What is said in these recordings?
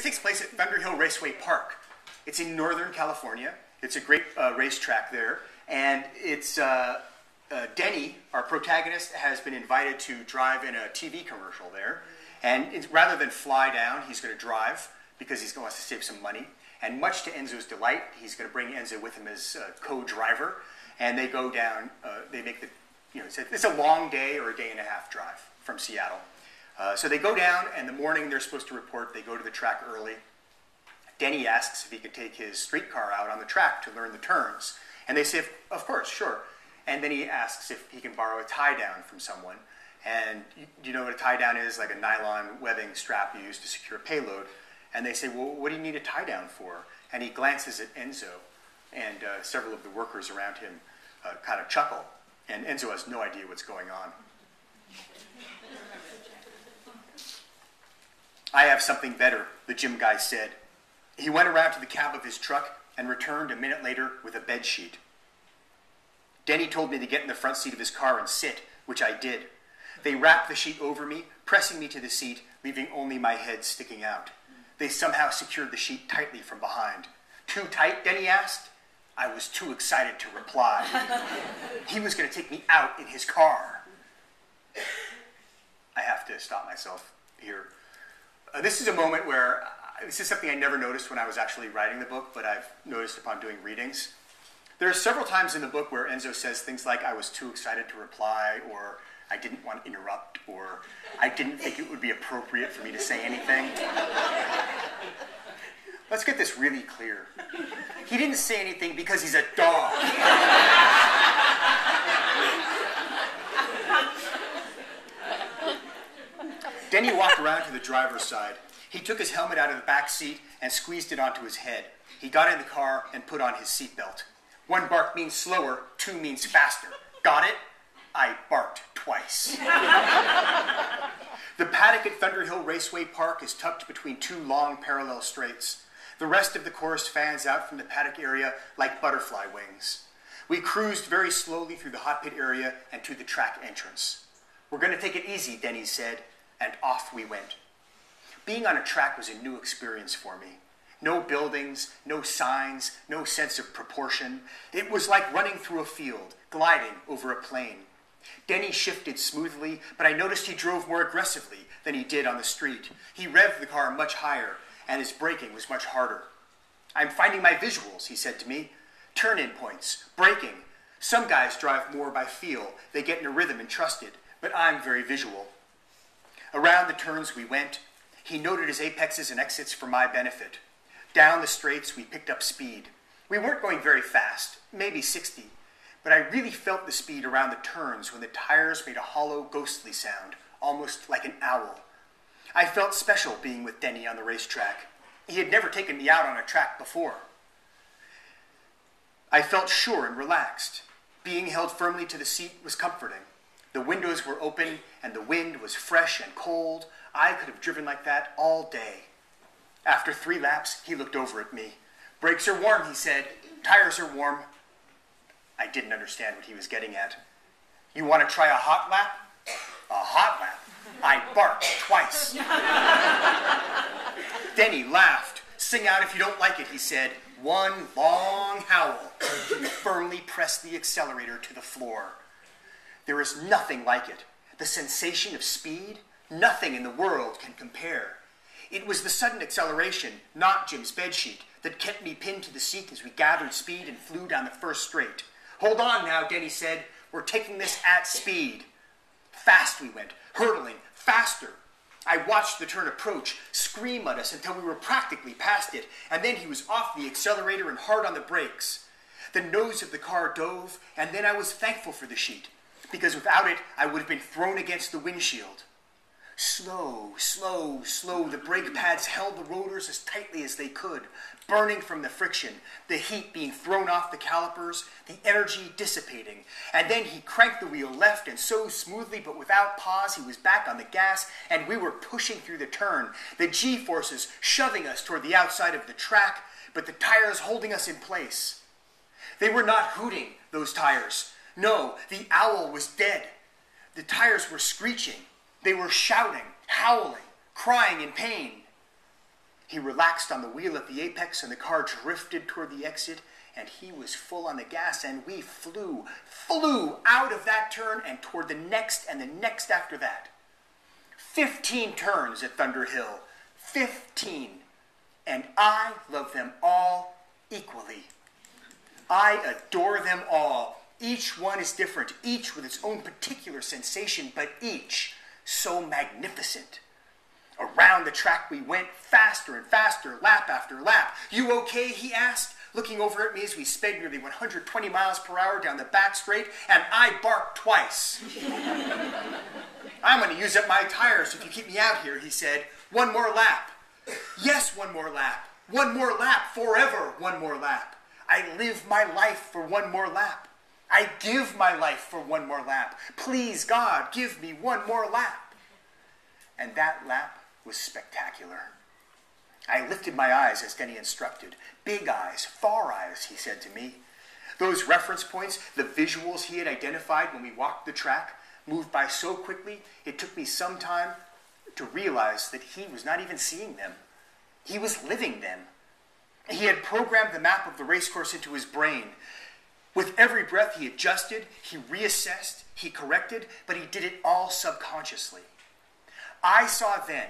takes place at Thunderhill Raceway Park. It's in Northern California. It's a great racetrack there. And it's Denny, our protagonist, has been invited to drive in a TV commercial there. And rather than fly down, he's going to drive because he wants to save some money. And much to Enzo's delight, he's going to bring Enzo with him as co-driver. And they go down, they make the, it's a long day or a day and a half drive from Seattle. So they go down, and the morning they're supposed to report, they go to the track early. Denny asks if he could take his streetcar out on the track to learn the turns. And they say, of course, sure. And then he asks if he can borrow a tie-down from someone. And you know what a tie-down is? Like a nylon webbing strap you use to secure a payload. And they say, well, what do you need a tie-down for? And he glances at Enzo, and several of the workers around him kind of chuckle. And Enzo has no idea what's going on. I have something better, the gym guy said. He went around to the cab of his truck and returned a minute later with a bed sheet. Denny told me to get in the front seat of his car and sit, which I did. They wrapped the sheet over me, pressing me to the seat, leaving only my head sticking out. They somehow secured the sheet tightly from behind. Too tight, Denny asked. I was too excited to reply. He was going to take me out in his car. I have to stop myself here. This is a moment where, this is something I never noticed when I was actually writing the book, but I've noticed upon doing readings. There are several times in the book where Enzo says things like, I was too excited to reply, or I didn't want to interrupt, or I didn't think it would be appropriate for me to say anything. Let's get this really clear. He didn't say anything because he's a dog. Denny walked around to the driver's side. He took his helmet out of the back seat and squeezed it onto his head. He got in the car and put on his seatbelt. 1 bark means slower, 2 means faster. Got it? I barked twice. The paddock at Thunderhill Raceway Park is tucked between 2 long parallel straights. The rest of the course fans out from the paddock area like butterfly wings. We cruised very slowly through the hot pit area and to the track entrance. We're going to take it easy, Denny said, and off we went. Being on a track was a new experience for me. No buildings, no signs, no sense of proportion. It was like running through a field, gliding over a plain. Denny shifted smoothly, but I noticed he drove more aggressively than he did on the street. He revved the car much higher, and his braking was much harder. I'm finding my visuals, he said to me. Turn-in points, braking. Some guys drive more by feel. They get in a rhythm and trust it, but I'm very visual. Around the turns we went. He noted his apexes and exits for my benefit. Down the straights, we picked up speed. We weren't going very fast, maybe 60, but I really felt the speed around the turns when the tires made a hollow, ghostly sound, almost like an owl. I felt special being with Denny on the racetrack. He had never taken me out on a track before. I felt sure and relaxed. Being held firmly to the seat was comforting. The windows were open, and the wind was fresh and cold. I could have driven like that all day. After 3 laps, he looked over at me. Brakes are warm, he said. Tires are warm. I didn't understand what he was getting at. You want to try a hot lap? A hot lap? I barked twice. Denny laughed. Sing out if you don't like it, he said. 1 long howl. He firmly pressed the accelerator to the floor. There is nothing like it. The sensation of speed, nothing in the world can compare. It was the sudden acceleration, not Jim's bedsheet, that kept me pinned to the seat as we gathered speed and flew down the first straight. Hold on now, Denny said. We're taking this at speed. Fast we went, hurtling, faster. I watched the turn approach, scream at us until we were practically past it, and then he was off the accelerator and hard on the brakes. The nose of the car dove, and then I was thankful for the sheet, because without it, I would have been thrown against the windshield. Slow, slow, slow, the brake pads held the rotors as tightly as they could, burning from the friction, the heat being thrown off the calipers, the energy dissipating. And then he cranked the wheel left, and so smoothly but without pause, he was back on the gas, and we were pushing through the turn, the G-forces shoving us toward the outside of the track, but the tires holding us in place. They were not hooting, those tires. No, the owl was dead. The tires were screeching. They were shouting, howling, crying in pain. He relaxed on the wheel at the apex, and the car drifted toward the exit, and he was full on the gas, and we flew out of that turn and toward the next and the next after that. 15 turns at Thunder Hill. 15. And I love them all equally. I adore them all. Each one is different, each with its own particular sensation, but each so magnificent. Around the track we went, faster and faster, lap after lap. "You okay?" he asked, looking over at me as we sped nearly 120 miles per hour down the back straight, and I barked twice. "I'm going to use up my tires if you keep me out here," he said. "One more lap." "Yes, one more lap. One more lap, forever one more lap. I live my life for one more lap. I give my life for one more lap. Please, God, give me one more lap." And that lap was spectacular. I lifted my eyes as Denny instructed. "Big eyes, far eyes," he said to me. Those reference points, the visuals he had identified when we walked the track, moved by so quickly it took me some time to realize that he was not even seeing them. He was living them. He had programmed the map of the racecourse into his brain. With every breath he adjusted, he reassessed, he corrected, but he did it all subconsciously. I saw then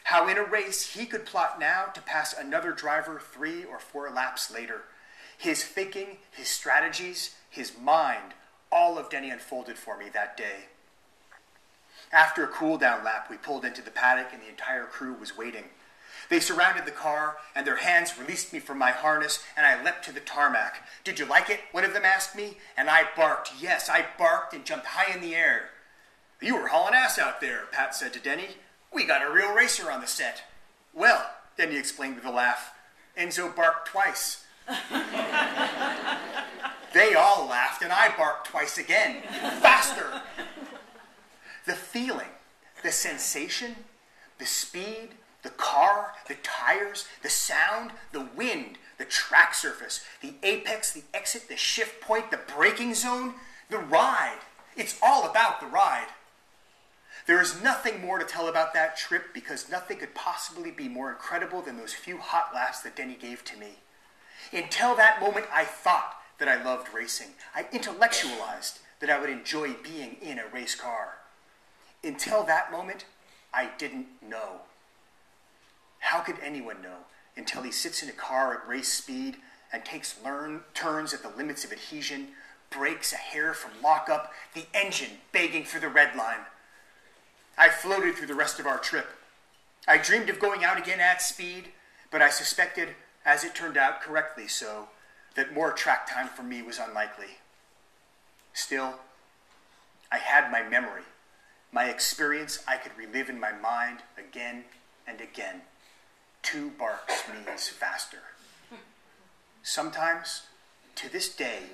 how in a race he could plot now to pass another driver 3 or 4 laps later. His thinking, his strategies, his mind, all of Denny unfolded for me that day. After a cool-down lap, we pulled into the paddock and the entire crew was waiting. They surrounded the car, and their hands released me from my harness, and I leapt to the tarmac. "Did you like it?" one of them asked me, and I barked. Yes, I barked and jumped high in the air. "You were hauling ass out there," Pat said to Denny. "We got a real racer on the set." "Well," Denny explained with a laugh, "Enzo barked twice." They all laughed, and I barked twice again, faster. The feeling, the sensation, the speed, the car, the tires, the sound, the wind, the track surface, the apex, the exit, the shift point, the braking zone, the ride. It's all about the ride. There is nothing more to tell about that trip because nothing could possibly be more incredible than those few hot laps that Denny gave to me. Until that moment, I thought that I loved racing. I intellectualized that I would enjoy being in a race car. Until that moment, I didn't know. How could anyone know until he sits in a car at race speed and takes turns at the limits of adhesion, brakes a hair from lockup, the engine begging for the red line? I floated through the rest of our trip. I dreamed of going out again at speed, but I suspected, as it turned out correctly so, that more track time for me was unlikely. Still, I had my memory, my experience I could relive in my mind again and again. 2 barks means faster. Sometimes, to this day,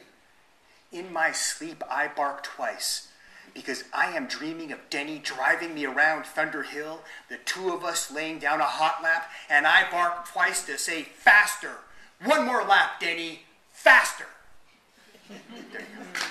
in my sleep I bark twice because I am dreaming of Denny driving me around Thunder Hill, the 2 of us laying down a hot lap, and I bark twice to say, "Faster! One more lap, Denny! Faster!" There you go.